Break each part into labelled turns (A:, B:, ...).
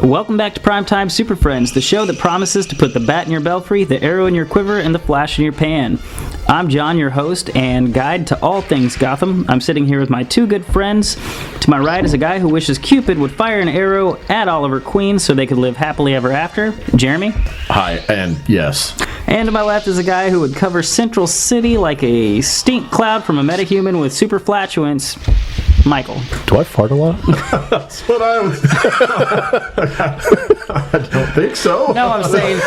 A: Welcome back to Primetime Super Friends, the show that promises to put the bat in your belfry, the arrow in your quiver, and the flash in your pan. I'm John, your host and guide to all things Gotham. I'm sitting here with my two good friends. To my right is a guy who wishes Cupid would fire an arrow at Oliver Queen so they could live happily ever after. Jeremy.
B: Hi, and yes.
A: And to my left is a guy who would cover Central City like a stink cloud from a metahuman with super flatulence. Michael.
C: Do I fart a lot?
B: That's what I was... I don't think so.
A: No, I'm saying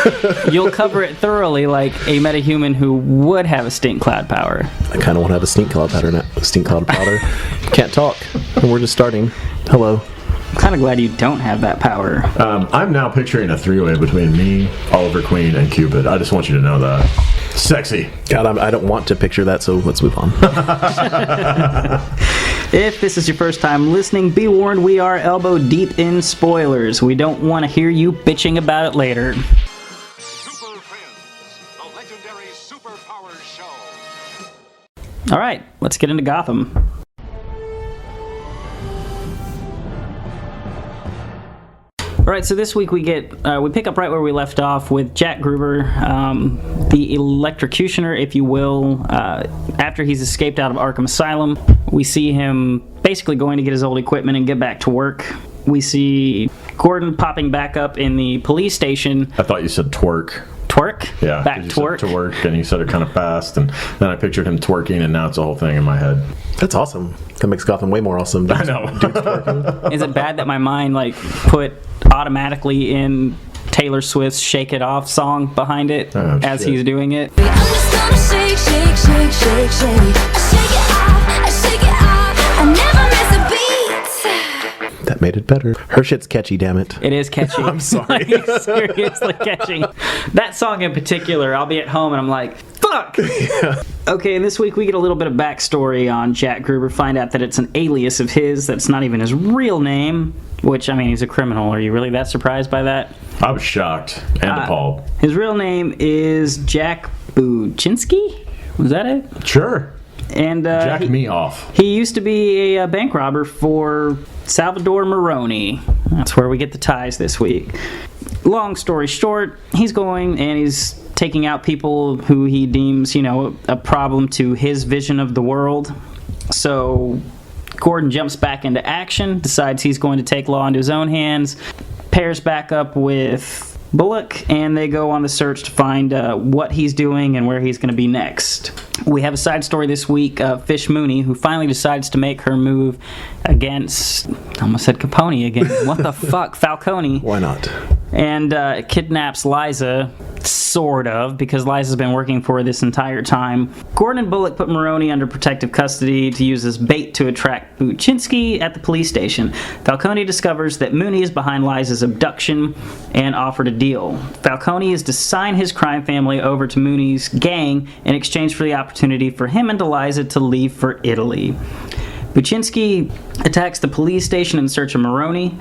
A: you'll cover it thoroughly like a metahuman who would have a stink cloud power.
C: I kind of want to have a stink cloud powder now. Stink cloud powder. Can't talk. And we're just starting. Hello.
A: I'm kind of glad you don't have that power.
B: I'm now picturing a three-way between me, Oliver Queen, and Cupid. I just want you to know that. Sexy.
C: God, I don't want to picture that, so let's move on.
A: If this is your first time listening, be warned, we are elbow deep in spoilers. We don't want to hear you bitching about it later.
D: Super Friends, the legendary superpowers show.
A: All right, let's get into Gotham. All right, so this week we pick up right where we left off with Jack Gruber, the electrocutioner, if you will. After he's escaped out of Arkham Asylum, we see him basically going to get his old equipment and get back to work. We see Gordon popping back up in the police station.
B: I thought you said twerk.
A: Twerk?
B: Yeah.
A: Back to work.
B: To work, and you said it kind of fast, and then I pictured him twerking, and now it's a whole thing in my head.
C: That's awesome. That makes Gotham way more awesome.
B: I know.
A: Is it bad that my mind put automatically in Taylor Swift's Shake It Off song behind it as he's doing it?
E: I'm just gonna shake, shake, shake, shake, shake. I shake it off, I shake it off. I never miss a beat.
C: That made it better. Her shit's catchy, damn it.
A: It is catchy.
C: I'm sorry.
A: Seriously catchy. That song in particular, I'll be at home and I'm like, fuck! Yeah. Okay, and this week we get a little bit of backstory on Jack Gruber. Find out that it's an alias of his that's not even his real name. Which, I mean, he's a criminal. Are you really that surprised by that?
B: I was shocked and appalled.
A: His real name is Jack Buczynski? Was that it?
B: Sure.
A: And
B: Jack me off.
A: He used to be a bank robber for Salvador Maroni. That's where we get the ties this week. Long story short, he's going and he's taking out people who he deems, a problem to his vision of the world. So Gordon jumps back into action, decides he's going to take law into his own hands, pairs back up with Bullock, and they go on the search to find what he's doing and where he's going to be next. We have a side story this week of Fish Mooney, who finally decides to make her move against, I almost said Capone again. What the fuck? Falcone.
C: Why not?
A: And kidnaps Liza, sort of, because Liza's been working for her this entire time. Gordon and Bullock put Maroni under protective custody to use as bait to attract Buczynski at the police station. Falcone discovers that Mooney is behind Liza's abduction and offered a deal. Falcone is to sign his crime family over to Mooney's gang in exchange for the opportunity for him and Liza to leave for Italy. Buczynski attacks the police station in search of Maroni.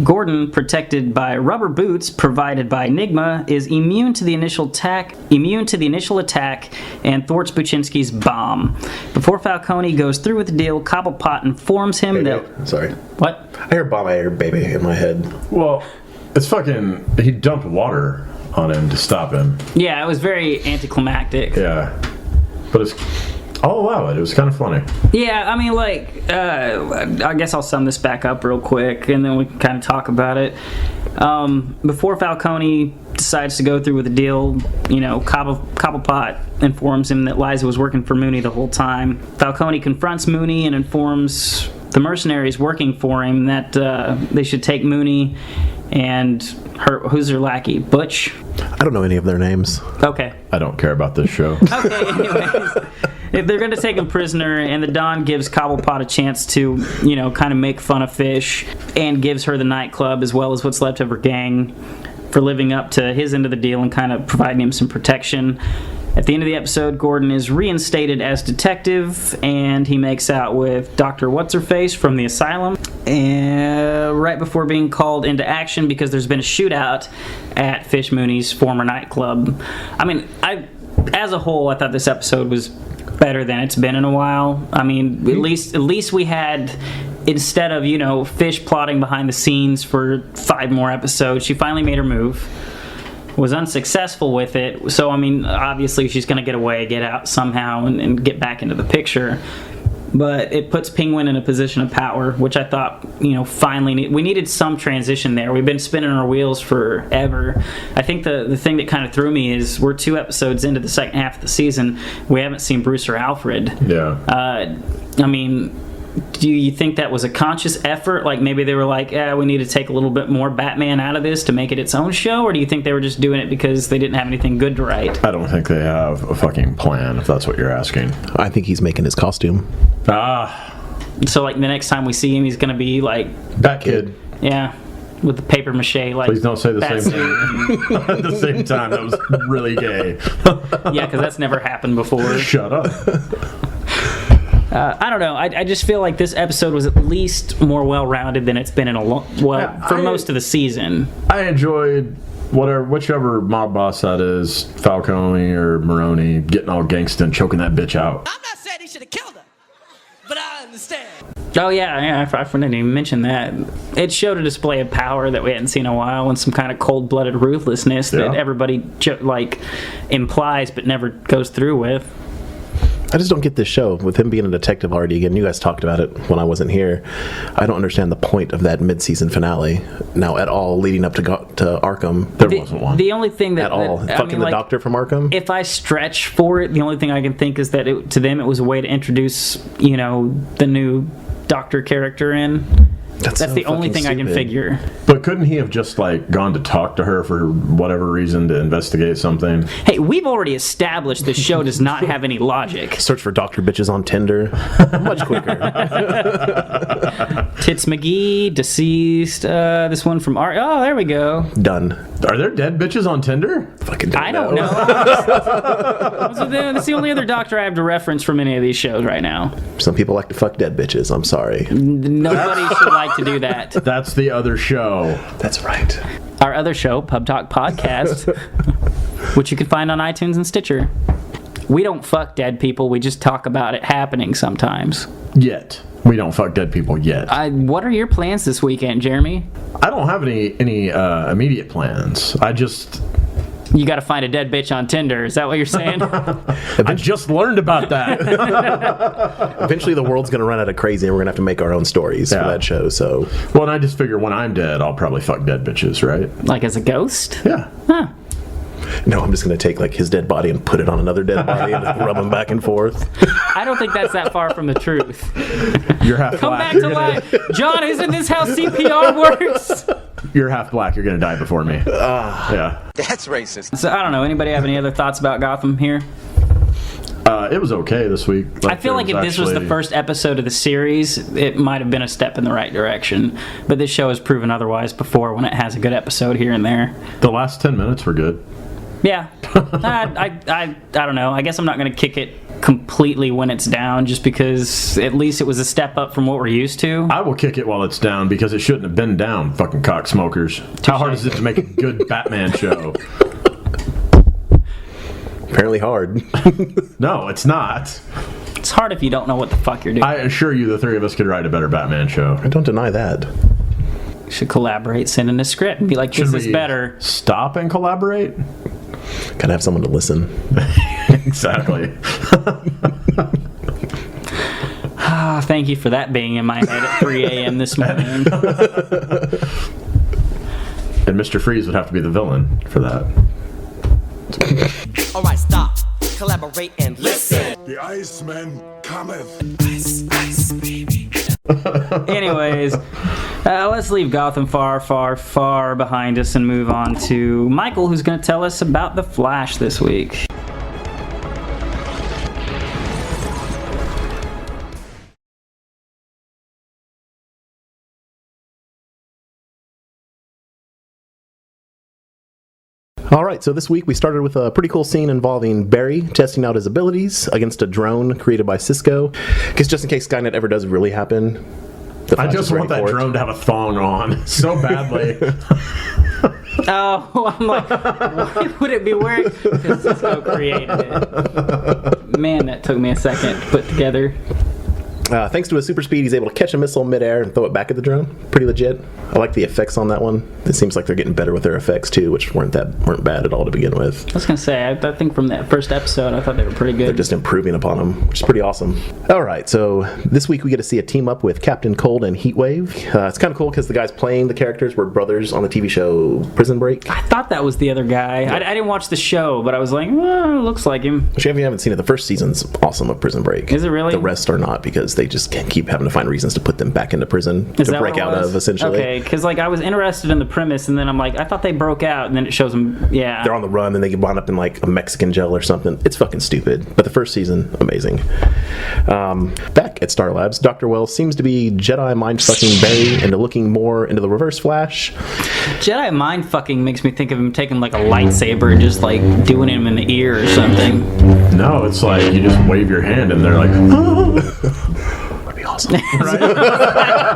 A: Gordon, protected by rubber boots provided by Enigma, is immune to the initial attack and thwarts Buczynski's bomb. Before Falcone goes through with the deal, Cobblepot informs him that...
C: Sorry.
A: What?
C: I hear Bomb, I hear baby in my head.
B: Well, it's fucking... He dumped water on him to stop him.
A: Yeah, it was very anticlimactic.
B: Yeah. But it's... I'll allow it. It was kind of funny.
A: Yeah, I mean, I guess I'll sum this back up real quick, and then we can kind of talk about it. Before Falcone decides to go through with the deal, Cobblepot informs him that Liza was working for Mooney the whole time. Falcone confronts Mooney and informs the mercenaries working for him that they should take Mooney and who's her lackey? Butch?
C: I don't know any of their names.
A: Okay.
B: I don't care about this show.
A: Okay, anyways. They're going to take him prisoner, and the Don gives Cobblepot a chance to, kind of make fun of Fish, and gives her the nightclub as well as what's left of her gang for living up to his end of the deal and kind of providing him some protection. At the end of the episode, Gordon is reinstated as detective, and he makes out with Dr. What's-Her-Face from the asylum, and right before being called into action because there's been a shootout at Fish Mooney's former nightclub. I mean, as a whole, I thought this episode was better than it's been in a while. I mean, at least we had instead of, Fish plotting behind the scenes for 5 more episodes, she finally made her move. Was unsuccessful with it. So, obviously she's going to get away, get out somehow, and get back into the picture. But it puts Penguin in a position of power, which I thought, finally, we needed some transition there. We've been spinning our wheels forever. I think the thing that kind of threw me is we're 2 episodes into the second half of the season. We haven't seen Bruce or Alfred.
B: Yeah.
A: Do you think that was a conscious effort? Like maybe they were like, we need to take a little bit more Batman out of this to make it its own show? Or do you think they were just doing it because they didn't have anything good to write?
B: I don't think they have a fucking plan, if that's what you're asking.
C: I think he's making his costume.
A: So like the next time we see him, he's going to be like...
B: Bat Kid.
A: Yeah. With the paper mache, like...
B: Please don't say the same thing at the same time. That was really gay.
A: Yeah, because that's never happened before.
B: Shut up.
A: I don't know. I just feel like this episode was at least more well-rounded than it's been in most of the season.
B: I enjoyed whichever mob boss that is, Falcone or Maroney, getting all gangsta and choking that bitch out.
F: I'm not saying he should have killed her, but I understand.
A: Oh, yeah, I didn't even mention that. It showed a display of power that we hadn't seen in a while and some kind of cold-blooded ruthlessness that everybody, implies but never goes through with.
C: I just don't get this show with him being a detective already. Again, you guys talked about it when I wasn't here. I don't understand the point of that mid-season finale now at all, leading up to Arkham.
B: There wasn't one.
A: The only thing that...
C: At all. Fucking the doctor from Arkham?
A: If I stretch for it, the only thing I can think is that to them it was a way to introduce, the new doctor character in. That's
C: so
A: the only thing
C: stupid.
A: I can figure.
B: But couldn't he have just gone to talk to her for whatever reason to investigate something?
A: Hey, we've already established this show does not have any logic.
C: Search for Dr. Bitches on Tinder. Much quicker.
A: Tits McGee, deceased. This one from Art. Oh, there we go.
C: Done.
B: Are there dead bitches on Tinder?
C: Fucking
A: I don't know. That's the only other doctor I have to reference from any of these shows right now.
C: Some people like to fuck dead bitches. I'm sorry.
A: Nobody should like to do that.
B: That's the other show.
C: That's right.
A: Our other show, Pub Talk Podcast, which you can find on iTunes and Stitcher. We don't fuck dead people. We just talk about it happening sometimes.
B: Yet. We don't fuck dead people yet.
A: What are your plans this weekend, Jeremy?
B: I don't have any immediate plans.
A: You got to find a dead bitch on Tinder. Is that what you're saying?
B: I just learned about that.
C: Eventually the world's going to run out of crazy and we're going to have to make our own stories for that show. So,
B: well, and I just figure when I'm dead, I'll probably fuck dead bitches, right?
A: Like as a ghost?
B: Yeah.
A: Huh.
C: No, I'm just going to take his dead body and put it on another dead body and just rub them back and forth.
A: I don't think that's that far from the truth.
B: You're half
A: Come
B: black.
A: back to life. John, isn't this how CPR works?
B: You're half black. You're going to die before me. Yeah.
F: That's racist.
A: So I don't know. Anybody have any other thoughts about Gotham here?
B: It was okay this week.
A: I feel like if this was the first episode of the series, it might have been a step in the right direction. But this show has proven otherwise before when it has a good episode here and there.
B: The last 10 minutes were good.
A: Yeah. I don't know. I guess I'm not going to kick it completely when it's down just because at least it was a step up from what we're used to.
B: I will kick it while it's down because it shouldn't have been down, fucking cocksmokers. How hard is it to make a good Batman show?
C: Apparently hard.
B: No, it's not.
A: It's hard if you don't know what the fuck you're doing.
B: I assure you the three of us could write a better Batman show.
C: I don't deny that.
A: Should collaborate, send in a script, and be like, this is better.
B: Stop and collaborate?
C: Gotta have someone to listen.
B: Exactly.
A: Thank you for that being in my head at 3 a.m. this morning.
B: And Mr. Freeze would have to be the villain for that.
F: All right, stop. Collaborate and listen.
D: The Iceman cometh.
F: Ice, ice, baby.
A: Anyways, let's leave Gotham far, far, far behind us and move on to Michael, who's going to tell us about The Flash this week.
C: All right, so this week we started with a pretty cool scene involving Barry testing out his abilities against a drone created by Cisco. Because just in case Skynet ever does really happen, the
B: I
C: Flash
B: just
C: is
B: want
C: ready
B: that
C: for it.
B: drone to have a thong on so badly.
A: Oh, I'm like, why would it be wearing? Because Cisco created it. Man, that took me a second to put together.
C: Thanks to his super speed, he's able to catch a missile midair and throw it back at the drone. Pretty legit. I like the effects on that one. It seems like they're getting better with their effects too, which weren't bad at all to begin with.
A: I was gonna say, I think from that first episode, I thought they were pretty good.
C: They're just improving upon them, which is pretty awesome. All right, so this week we get to see a team up with Captain Cold and Heatwave. It's kind of cool because the guys playing the characters were brothers on the TV show Prison Break.
A: I thought that was the other guy. I didn't watch the show, but I was like, looks like him.
C: Which if you haven't seen it, the first season's awesome of Prison Break.
A: Is it really?
C: The rest are not because they just can't keep having to find reasons to put them back into prison
A: Is
C: to
A: that
C: break
A: what it
C: out
A: was?
C: of, essentially.
A: Okay, because I was interested in the premise, and then I'm like, I thought they broke out, and then it shows them, yeah.
C: They're on the run and they get wound up in like a Mexican jail or something. It's fucking stupid. But the first season, amazing. Back at Star Labs, Dr. Wells seems to be Jedi mind-fucking Barry into looking more into the Reverse Flash.
A: Jedi mind fucking makes me think of him taking like a lightsaber and just like doing him in the ear or something.
B: No, it's like you just wave your hand and they're like, oh.
C: That'd be awesome.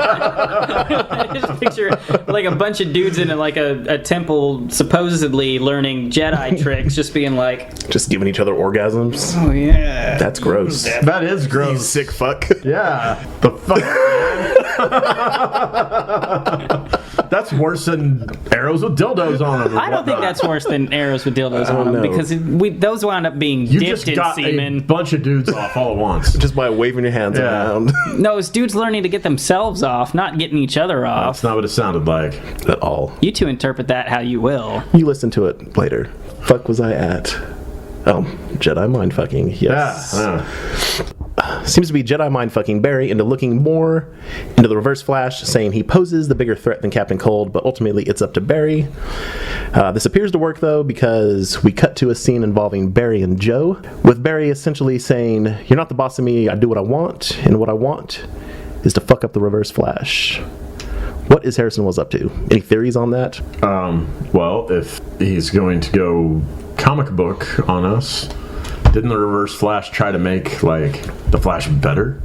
A: I just picture like a bunch of dudes in like a temple supposedly learning Jedi tricks, just being like,
C: Just giving each other orgasms.
A: oh yeah.
C: That's gross.
B: That is
C: You
B: gross.
C: sick fuck.
B: Yeah. The fuck. That's worse than arrows with dildos on them.
A: I don't think that's worse than arrows with dildos on them
C: know.
A: because those wound up being
B: You
A: dipped
B: just
A: in
B: got a
A: semen.
B: bunch of dudes off all at once.
C: Just by waving your hands
B: Yeah.
C: around.
A: No, it's dudes learning to get themselves off, not getting each other off.
B: That's not what it sounded like.
C: At all.
A: You two interpret that how you will.
C: You listen to it later. Fuck was I at? Oh, Jedi mind fucking. Yes.
B: Yeah.
C: Seems to be Jedi mind fucking Barry into looking more into the Reverse Flash, saying he poses the bigger threat than Captain Cold, but ultimately it's up to Barry. This appears to work though because we cut to a scene involving Barry and Joe, with Barry essentially saying, "You're not the boss of me. I do what I want, and what I want is to fuck up the Reverse Flash." What is Harrison Wells up to? Any theories on that?
B: Well, if he's going to go comic book on us, didn't the Reverse Flash try to make like the Flash better?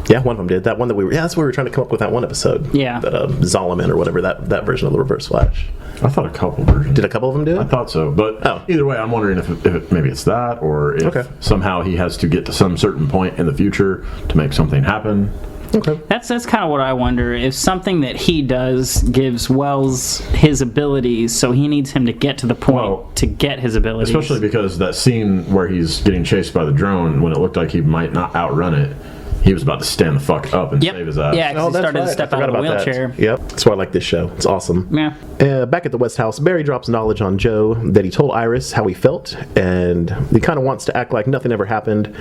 C: Yeah, one of them did. That one that we were. Yeah, that's what we were trying to come up with. That one episode.
A: Yeah.
C: That Zolomon or whatever. That version of the Reverse Flash.
B: I thought a couple versions.
C: Did a couple of them do
B: I
C: it?
B: thought so, but
C: Oh.
B: either way, I'm wondering if maybe it's that, or if
C: Okay.
B: somehow he has to get to some certain point in the future to make something happen.
C: Okay.
A: That's kind of what I wonder. If something that he does gives Wells his abilities, so he needs him to get to the point
B: Well,
A: to get his abilities.
B: Especially because that scene where he's getting chased by the drone, when it looked like he might not outrun it, he was about to stand the fuck up and
A: Yep.
B: save his ass.
A: Yeah, because he started to step out of the wheelchair.
C: Yep. That's why I like this show. It's awesome.
A: Yeah.
C: Back at the West House, Barry drops knowledge on Joe that he told Iris how he felt, and he kind of wants to act like nothing ever happened.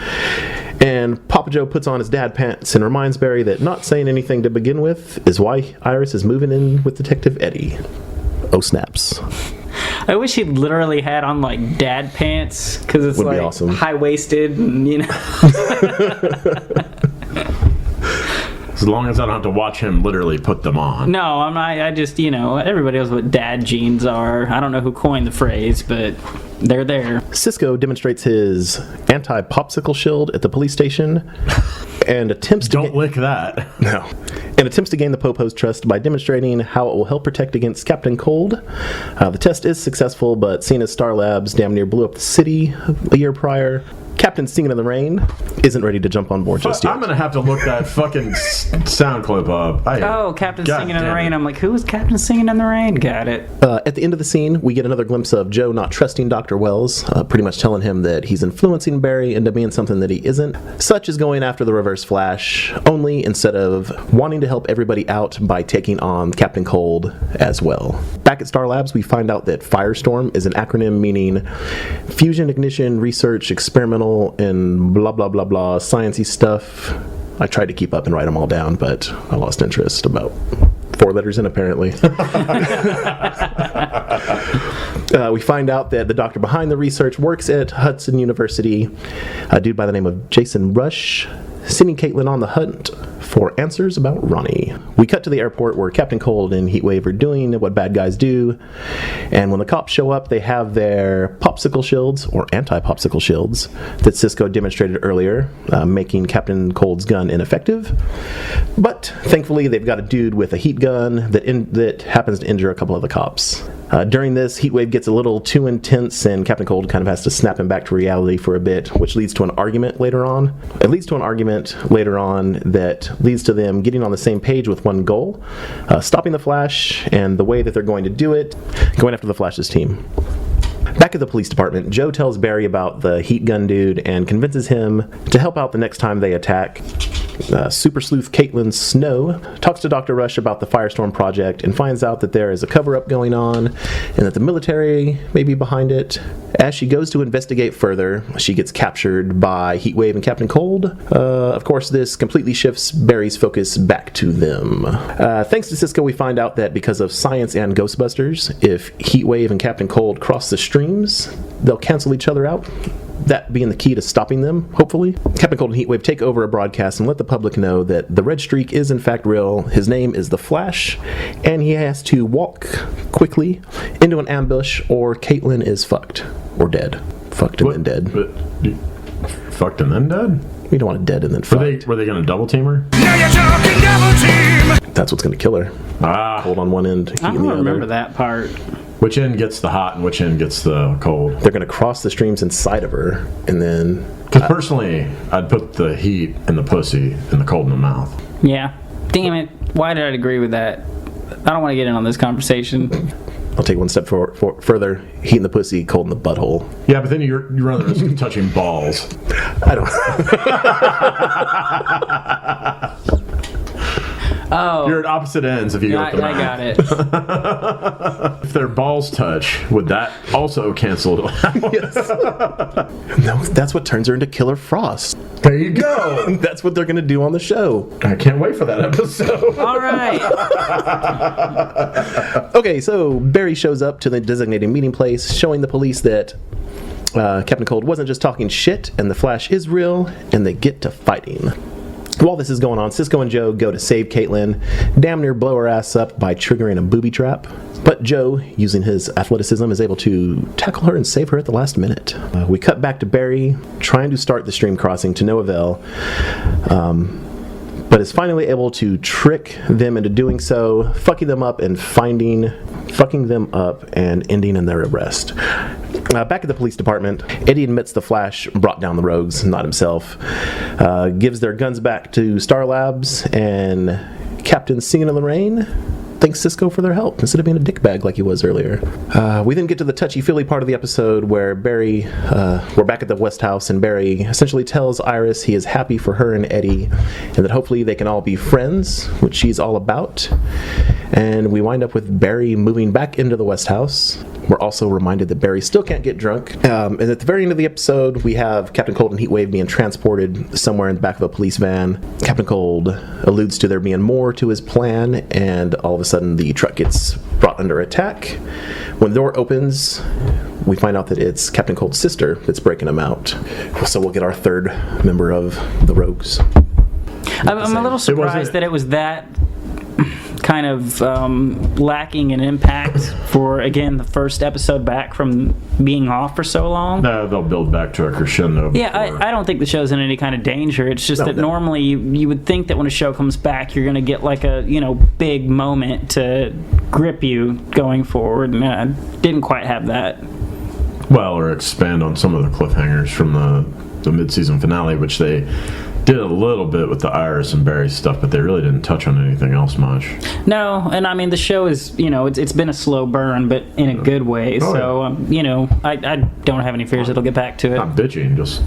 C: And Papa Joe puts on his dad pants and reminds Barry that not saying anything to begin with is why Iris is moving in with Detective Eddie. Oh, snaps.
A: I wish he literally had on like dad pants because it's
C: Would be
A: like
C: awesome.
A: high waisted and
B: As long as I don't have to watch him literally put them on.
A: No, I'm not. I just everybody knows what dad jeans are. I don't know who coined the phrase, but they're there.
C: Cisco demonstrates his anti-popsicle shield at the police station and attempts to
B: Don't lick that.
C: attempts to gain the Popo's trust by demonstrating how it will help protect against Captain Cold. The test is successful, but seeing as Star Labs damn near blew up the city a year prior, Captain Singing in the Rain isn't ready to jump on board just yet.
B: I'm gonna have to look that fucking sound clip up.
A: Captain
B: God
A: Singing in the
B: damn
A: Rain.
B: it.
A: I'm like, who is Captain Singing in the Rain? Got it.
C: At the end of the scene, we get another glimpse of Joe not trusting Dr. Wells, pretty much telling him that he's influencing Barry into being something that he isn't, such as going after the Reverse Flash, only instead of wanting to help everybody out by taking on Captain Cold as well. Back at Star Labs, we find out that Firestorm is an acronym meaning Fusion Ignition Research Experimental and blah blah blah blah sciencey stuff. I tried to keep up and write them all down, but I lost interest about 4 letters in, apparently. We find out that the doctor behind the research works at Hudson University, a dude by the name of Jason Rush, sending Caitlin on the hunt for answers about Ronnie. We cut to the airport where Captain Cold and Heatwave are doing what bad guys do, and when the cops show up, they have their popsicle shields, or anti-popsicle shields, that Cisco demonstrated earlier, making Captain Cold's gun ineffective. But thankfully, they've got a dude with a heat gun that happens to injure a couple of the cops. During this, Heatwave gets a little too intense, and Captain Cold kind of has to snap him back to reality for a bit, which leads to an argument later on. It leads to an argument later on that leads to them getting on the same page with one goal, stopping the Flash, and the way that they're going to do it, going after the Flash's team. Back at the police department, Joe tells Barry about the heat gun dude and convinces him to help out the next time they attack. Super sleuth Caitlin Snow talks to Dr. Rush about the Firestorm project and finds out that there is a cover-up going on and that the military may be behind it. As she goes to investigate further, she gets captured by Heatwave and Captain Cold. Of course, this completely shifts Barry's focus back to them. Thanks to Cisco, we find out that because of science and Ghostbusters, if Heatwave and Captain Cold cross the streams, they'll cancel each other out. That being the key to stopping them, hopefully. Captain Cold and Heatwave take over a broadcast and let the public know that the red streak is in fact real. His name is the Flash, and he has to walk quickly into an ambush or Caitlin is fucked. Or dead. Fucked and then dead.
B: Fucked and then dead?
C: We don't want it dead and then fucked.
B: Were they going to double team her?
D: Now you're talking double team!
C: That's what's going to kill her. Cold on one end, heat
A: I
C: in
A: don't
C: the other.
A: remember that part.
B: Which end gets the hot and which end gets the cold?
C: They're going to cross the streams inside of her, and then...
B: Because personally, I'd put the heat in the pussy and the cold in the mouth.
A: Yeah. Damn it. Why did I agree with that? I don't want to get in on this conversation.
C: I'll take one step further. Heat in the pussy, cold in the butthole.
B: Yeah, but then you run the risk of touching balls.
C: I don't...
A: Oh.
B: You're at opposite ends if you go with the
A: I
B: mouth.
A: got it.
B: If their balls touch, would that also cancel it out?
C: Yes. No, that's what turns her into Killer Frost.
B: There you go.
C: That's what they're going to do on the show.
B: I can't wait for that episode.
A: All right.
C: Okay, so Barry shows up to the designated meeting place, showing the police that Captain Cold wasn't just talking shit, and the Flash is real, and they get to fighting. While this is going on, Cisco and Joe go to save Caitlin, damn near blow her ass up by triggering a booby trap. But Joe, using his athleticism, is able to tackle her and save her at the last minute. We cut back to Barry, trying to start the stream crossing to no avail, but is finally able to trick them into doing so, fucking them up and ending in their arrest. Back at the police department, Eddie admits the Flash brought down the rogues, not himself. Gives their guns back to Star Labs, and Captain Singing in the Rain thanks Cisco for their help instead of being a dickbag like he was earlier. We then get to the touchy-feely part of the episode where we're back at the West House, and Barry essentially tells Iris he is happy for her and Eddie, and that hopefully they can all be friends, which she's all about. And we wind up with Barry moving back into the West House. We're also reminded that Barry still can't get drunk. And at the very end of the episode, we have Captain Cold and Heatwave being transported somewhere in the back of a police van. Captain Cold alludes to there being more to his plan, and all of a sudden the truck gets brought under attack. When the door opens, we find out that it's Captain Cold's sister that's breaking him out. So we'll get our third member of the Rogues.
A: I'm a little surprised that it was that kind of lacking in impact for, again, the first episode back from being off for so long.
B: No, they'll build back to a crescendo.
A: Yeah, I don't think the show's in any kind of danger. It's just that normally you would think that when a show comes back, you're going to get like a big moment to grip you going forward, and I didn't quite have that.
B: Well, or expand on some of the cliffhangers from the mid-season finale, which they did a little bit with the Iris and Barry stuff, but they really didn't touch on anything else much.
A: No, and I mean the show is, it's been a slow burn, but in a good way. I don't have any fears it'll get back to it.
B: Not bitching, just...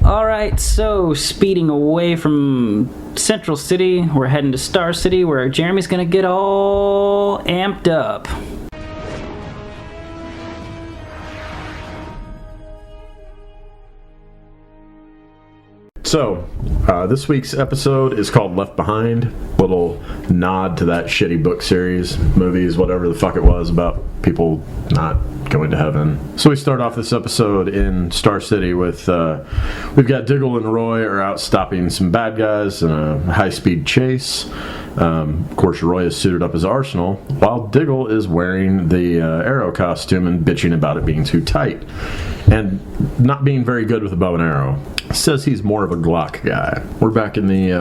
A: All right, so speeding away from Central City, we're heading to Star City, where Jeremy's gonna get all amped up.
B: So, this week's episode is called Left Behind. Little nod to that shitty book series, movies, whatever the fuck it was about people not going to heaven. So we start off this episode in Star City with, we've got Diggle and Roy are out stopping some bad guys in a high-speed chase. Of course, Roy is suited up as Arsenal, while Diggle is wearing the Arrow costume and bitching about it being too tight and not being very good with a bow and arrow. Says he's more of a Glock guy. We're back in the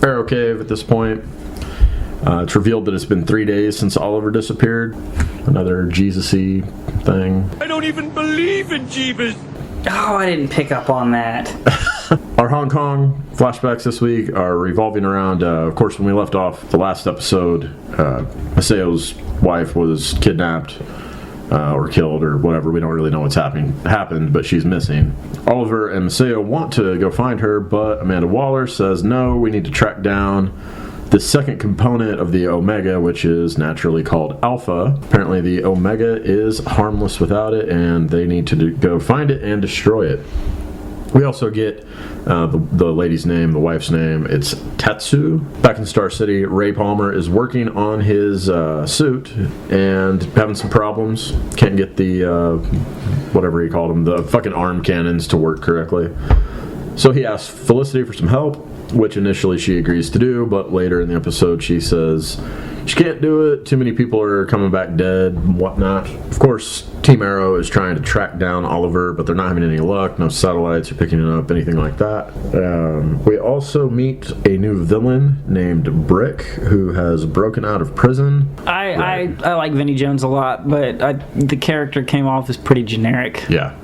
B: Arrow Cave at this point. It's revealed that it's been 3 days since Oliver disappeared. Another Jesus-y thing.
D: I don't even believe in Jeebus.
A: Oh, I didn't pick up on that.
B: Our Hong Kong flashbacks this week are revolving around, of course, when we left off the last episode, Masayo's wife was kidnapped or killed or whatever. We don't really know what's happened, but she's missing. Oliver and Masayo want to go find her, but Amanda Waller says, no, we need to track down the second component of the Omega, which is naturally called Alpha. Apparently the Omega is harmless without it, and they need to go find it and destroy it. We also get the lady's name, the wife's name. It's Tetsu. Back in Star City, Ray Palmer is working on his suit and having some problems. Can't get the, whatever he called them, the fucking arm cannons to work correctly. So he asks Felicity for some help, which initially she agrees to do, but later in the episode she says she can't do it. Too many people are coming back dead and whatnot. Of course, Team Arrow is trying to track down Oliver, but they're not having any luck. No satellites are picking it up, anything like that. We also meet a new villain named Brick, who has broken out of prison.
A: I like Vinnie Jones a lot, but the character came off as pretty generic.
B: Yeah.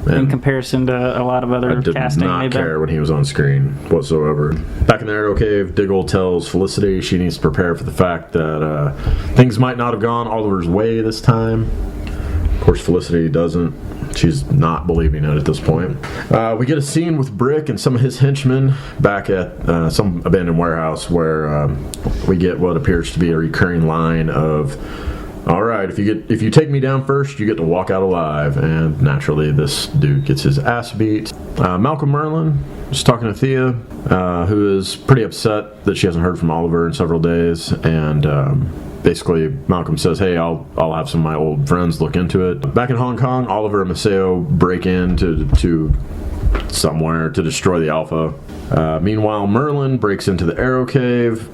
A: In comparison to a lot of other casting.
B: I did not care when he was on screen whatsoever. Back in the Arrow Cave, Diggle tells Felicity she needs to prepare for the fact that things might not have gone Oliver's way this time. Of course, Felicity doesn't. She's not believing it at this point. We get a scene with Brick and some of his henchmen back at some abandoned warehouse where we get what appears to be a recurring line of, all right, if you take me down first, you get to walk out alive. And naturally, this dude gets his ass beat. Malcolm Merlin is talking to Thea, who is pretty upset that she hasn't heard from Oliver in several days. And basically, Malcolm says, hey, I'll have some of my old friends look into it. Back in Hong Kong, Oliver and Masayo break into somewhere to destroy the Alpha. Meanwhile, Merlin breaks into the Arrow Cave.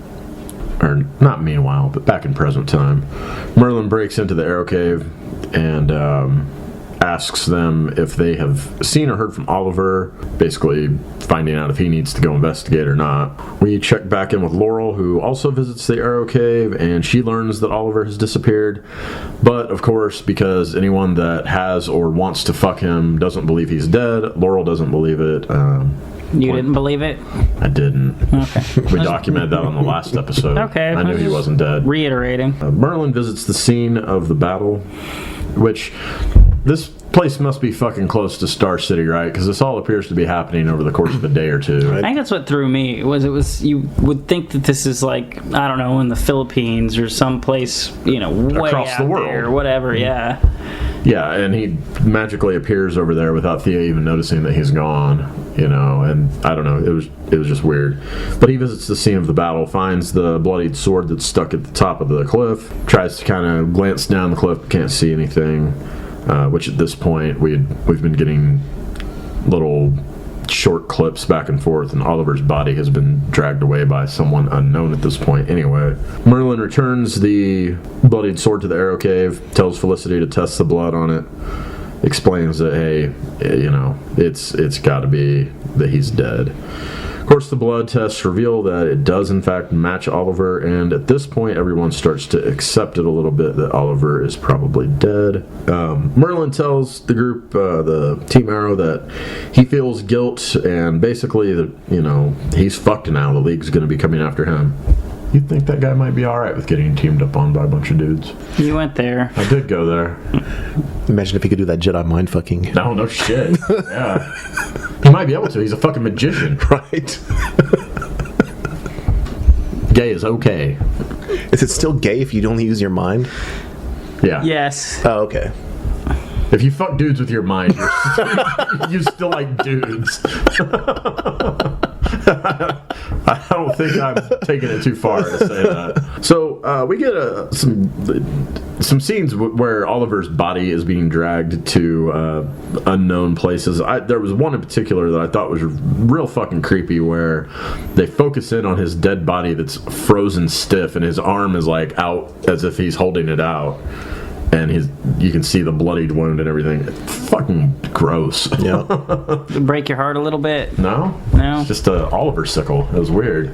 B: Or not meanwhile, but back in present time. Merlin breaks into the Arrow Cave and asks them if they have seen or heard from Oliver, basically finding out if he needs to go investigate or not. We check back in with Laurel, who also visits the Arrow Cave, and she learns that Oliver has disappeared. But, of course, because anyone that has or wants to fuck him doesn't believe he's dead, Laurel doesn't believe it.
A: You didn't believe it?
B: I didn't.
A: Okay.
B: We documented that on the last episode.
A: Okay.
B: I knew he wasn't dead.
A: Reiterating.
B: Merlin visits the scene of the battle, which this place must be fucking close to Star City, right? Because this all appears to be happening over the course of a day or two.
A: I think that's what threw me. Was you would think that this is like, I don't know, in the Philippines or someplace, way
B: across
A: out
B: the world
A: there or whatever. Yeah.
B: Yeah, and he magically appears over there without Thea even noticing that he's gone, and I don't know, it was just weird. But he visits the scene of the battle, finds the bloodied sword that's stuck at the top of the cliff, tries to kind of glance down the cliff, but can't see anything, which at this point we've been getting little short clips back and forth, and Oliver's body has been dragged away by someone unknown at this point anyway. Merlin returns the bloodied sword to the Arrow Cave, tells Felicity to test the blood on it, explains that, hey, it's got to be that he's dead. Of course, the blood tests reveal that it does in fact match Oliver, and at this point everyone starts to accept it a little bit that Oliver is probably dead. Merlin tells the group, the Team Arrow, that he feels guilt and basically that, he's fucked now. The League's going to be coming after him. You'd think that guy might be alright with getting teamed up on by a bunch of dudes.
A: You went there.
B: I did go there.
C: Imagine if he could do that Jedi mind fucking.
B: No shit. Yeah. He might be able to. He's a fucking magician.
C: Right.
B: Gay is okay.
C: Is it still gay if you only use your mind?
B: Yeah.
A: Yes.
C: Oh, okay.
B: If you fuck dudes with your mind, you still like dudes. I don't think I'm taking it too far to say that. So we get some scenes where Oliver's body is being dragged to unknown places. There was one in particular that I thought was real fucking creepy, where they focus in on his dead body that's frozen stiff, and his arm is like out as if he's holding it out. And you can see the bloodied wound and everything. It's fucking gross.
C: Yeah.
A: Break your heart a little bit?
B: No?
A: No?
B: It's just a Oliver sickle. It was weird.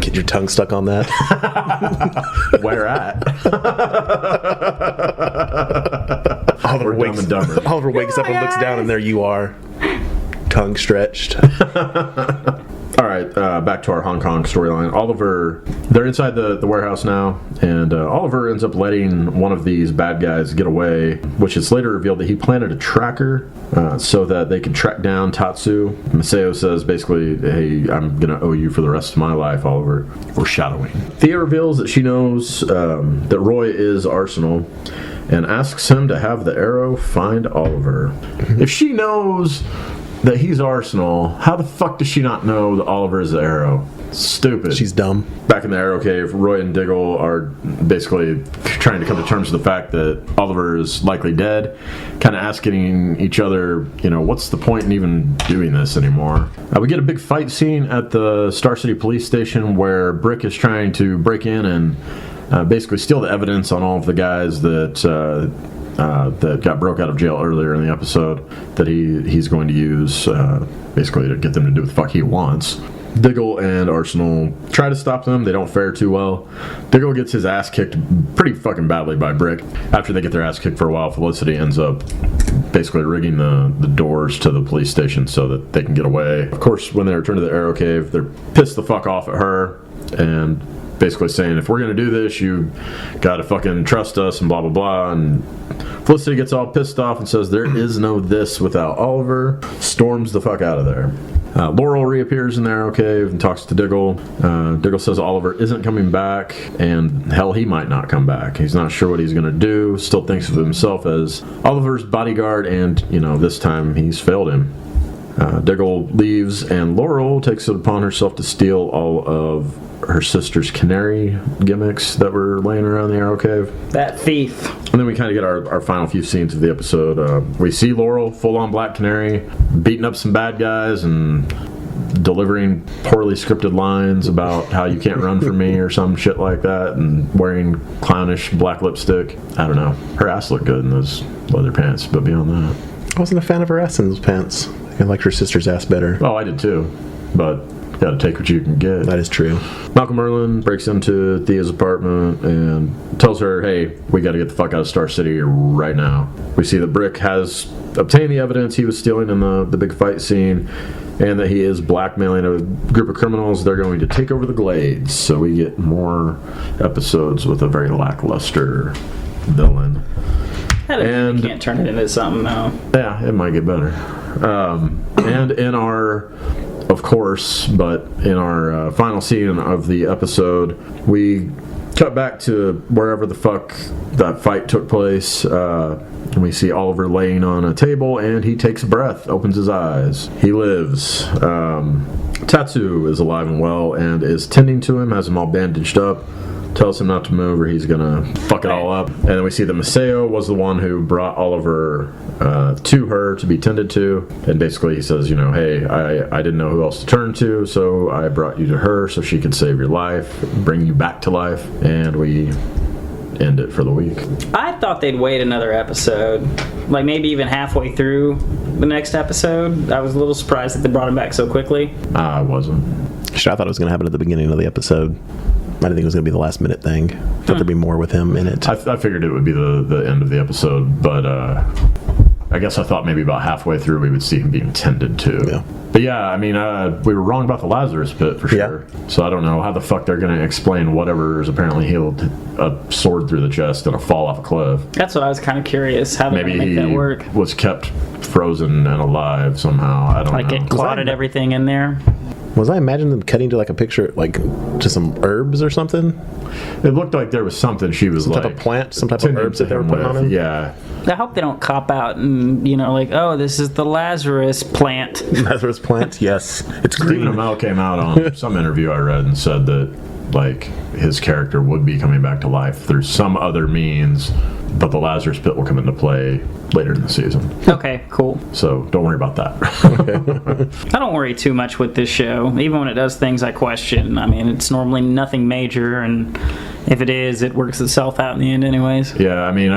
C: Get your tongue stuck on that.
B: Where at?
C: Oliver
B: Dumb and Dumber.
C: Oliver wakes up and looks down, and there you are, tongue stretched.
B: All right, back to our Hong Kong storyline. Oliver, they're inside the warehouse now, and Oliver ends up letting one of these bad guys get away, which is later revealed that he planted a tracker so that they could track down Tatsu. Maseo says basically, hey, I'm going to owe you for the rest of my life, Oliver. Foreshadowing. Thea reveals that she knows that Roy is Arsenal and asks him to have the Arrow find Oliver. If she knows that he's Arsenal, how the fuck does she not know that Oliver is the Arrow? Stupid.
C: She's dumb.
B: Back in the Arrow Cave, Roy and Diggle are basically trying to come to terms with the fact that Oliver is likely dead, kind of asking each other, what's the point in even doing this anymore? We get a big fight scene at the Star City police station where Brick is trying to break in and basically steal the evidence on all of the guys that got broke out of jail earlier in the episode that he's going to use basically to get them to do what the fuck he wants. Diggle and Arsenal try to stop them. They don't fare too well. Diggle gets his ass kicked pretty fucking badly by Brick. After they get their ass kicked for a while, Felicity ends up basically rigging the doors to the police station so that they can get away. Of course, when they return to the Arrow Cave, they're pissed the fuck off at her and basically saying, if we're going to do this, you gotta fucking trust us and blah blah blah. And Felicity gets all pissed off and says there is no this without Oliver, storms the fuck out of there. Laurel reappears in the Arrow Cave and talks to Diggle. Diggle says Oliver isn't coming back, and hell, he might not come back. He's not sure what he's going to do, still thinks of himself as Oliver's bodyguard, and this time he's failed him. Diggle leaves, and Laurel takes it upon herself to steal all of her sister's canary gimmicks that were laying around the Arrow Cave.
A: That thief.
B: And then we kind of get our final few scenes of the episode. We see Laurel, full-on Black Canary, beating up some bad guys and delivering poorly scripted lines about how you can't run from me or some shit like that, and wearing clownish black lipstick. I don't know. Her ass looked good in those leather pants, but beyond that,
C: I wasn't a fan of her ass in those pants. I liked her sister's ass better.
B: Oh, I did too, but gotta take what you can get.
C: That is true.
B: Malcolm Merlin breaks into Thea's apartment and tells her, hey, we gotta get the fuck out of Star City right now. We see that Brick has obtained the evidence he was stealing in the big fight scene, and that he is blackmailing a group of criminals. They're going to take over the Glades, so we get more episodes with a very lackluster villain.
A: And you can't turn it into something, though.
B: Yeah, it might get better. And in our, of course, but in our final scene of the episode, we cut back to wherever the fuck that fight took place. And we see Oliver laying on a table, and he takes a breath, opens his eyes. He lives. Tatsu is alive and well and is tending to him, has him all bandaged up. Tells him not to move or he's gonna fuck it all up. And then we see that Maseo was the one who brought Oliver to her to be tended to. And basically he says, hey, I didn't know who else to turn to, so I brought you to her so she could save your life, bring you back to life. And we end it for the week.
A: I thought they'd wait another episode, like maybe even halfway through the next episode. I was a little surprised that they brought him back so quickly.
B: I wasn't.
C: Shit, I thought it was going to happen at the beginning of the episode. I didn't think it was going to be the last minute thing. I thought there'd be more with him in it.
B: I figured it would be the end of the episode, but I guess I thought maybe about halfway through we would see him being tended to.
C: Yeah.
B: But yeah, I mean, we were wrong about the Lazarus pit for sure. Yeah. So I don't know how the fuck they're going to explain whatever is apparently healed a sword through the chest and a fall off a cliff.
A: That's what I was kind of curious. How they make that work?
B: Maybe he was kept frozen and alive somehow. I don't know.
A: Like it clotted everything in there?
C: Was I imagining them cutting to like a picture, like to some herbs or something?
B: It looked like there was something she was
C: some
B: like...
C: Some type of plant, some type of herbs that they were putting on him?
B: Yeah.
A: I hope they don't cop out and, like, oh, this is the Lazarus plant.
C: Lazarus plant? Yes. It's green.
B: Stephen Amell came out on some interview I read and said that, like, his character would be coming back to life through some other means, but the Lazarus pit will come into play later in the season.
A: Okay, cool.
B: So don't worry about that.
A: I don't worry too much with this show. Even when it does things I question. I mean, it's normally nothing major, and if it is, it works itself out in the end anyways.
B: Yeah, I mean,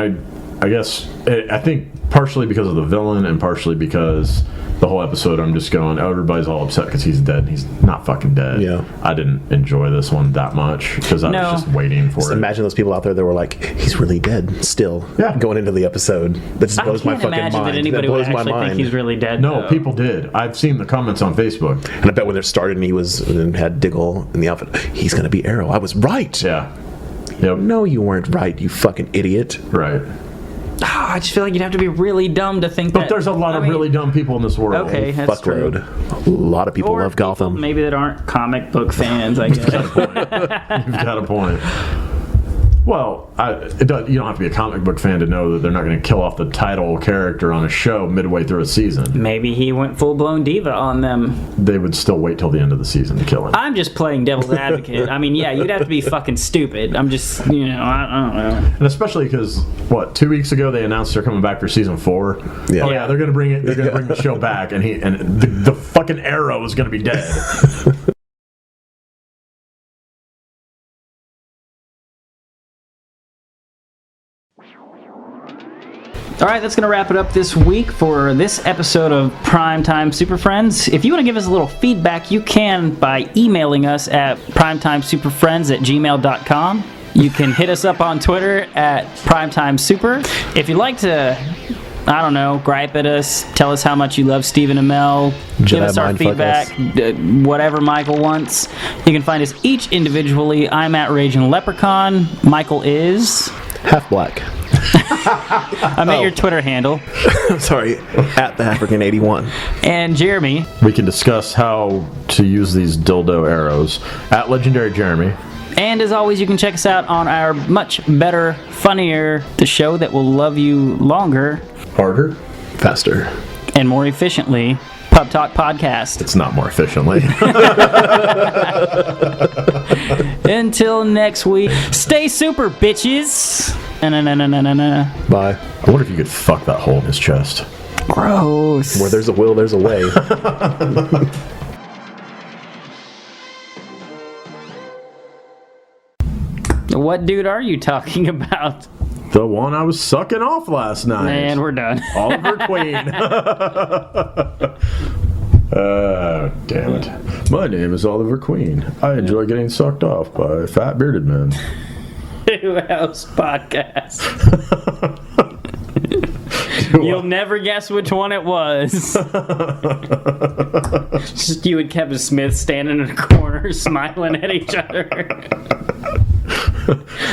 B: I guess I think partially because of the villain and partially because the whole episode I'm just going, oh, everybody's all upset because he's dead. He's not fucking dead.
C: Yeah.
B: I didn't enjoy this one that much because I was just waiting for
C: Just
B: it.
C: imagine those people out there that were like, he's really dead still.
B: Yeah.
C: Going into the episode. That just blows my
A: I can't
C: fucking
A: imagine
C: mind.
A: that anybody would
C: blows my
A: actually think
C: mind.
A: he's really dead.
B: No,
A: though.
B: people did. I've seen the comments on Facebook.
C: And I bet when they started and he was and had Diggle in the outfit, he's going to be Arrow. I was right.
B: Yeah. Yep.
C: No, you weren't right, you fucking idiot.
B: Right.
A: Oh, I just feel like you'd have to be really dumb to think that.
B: But there's a lot of really dumb people in this world.
A: Okay, that's true.
C: Fuckload. A lot of people
A: Or
C: love Gotham.
A: people maybe that aren't comic book fans, I guess.
B: You've got a point. Well, you don't have to be a comic book fan to know that they're not going to kill off the title character on a show midway through a season.
A: Maybe he went full-blown diva on them.
B: They would still wait till the end of the season to kill him.
A: I'm just playing devil's advocate. I mean, yeah, you'd have to be fucking stupid. I'm just, I don't know.
B: And especially because 2 weeks ago they announced they're coming back for season 4.
C: Yeah.
B: Oh yeah, they're going to bring it. They're going to bring the show back, and the fucking Arrow is going to be dead.
A: All right, that's going to wrap it up this week for this episode of Primetime Super Friends. If you want to give us a little feedback, you can by emailing us at primetimesuperfriends@gmail.com. You can hit us up on Twitter at primetimesuper. If you'd like to, I don't know, gripe at us, tell us how much you love Stephen and Mel, give us our
C: mindfuck
A: feedback, whatever Michael wants. You can find us each individually. I'm at Raging Leprechaun. Michael is...
C: Half black.
A: I meant your Twitter handle.
C: I'm sorry. At the African 81.
A: And Jeremy.
B: We can discuss how to use these dildo arrows at Legendary Jeremy.
A: And as always, you can check us out on our much better, funnier, the show that will love you longer,
B: Harder.
C: Faster.
A: and more efficiently, Pub Talk Podcast.
B: It's not more efficiently.
A: Until next week, stay super, bitches. Na-na-na-na-na-na.
C: Bye.
B: I wonder if you could fuck that hole in his chest.
A: Gross.
C: Where there's a will, there's a way.
A: What dude are you talking about?
B: The one I was sucking off last night.
A: And we're done.
B: Oliver Queen. Damn it. My name is Oliver Queen. I enjoy getting sucked off by fat bearded men.
A: Who else podcast? You'll never guess which one it was. Just you and Kevin Smith standing in a corner smiling at each other.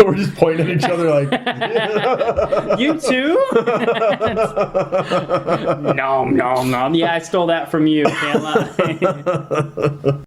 B: We're just pointing at each other like,
A: You too? Nom nom nom. Yeah, I stole that from you. Can't lie.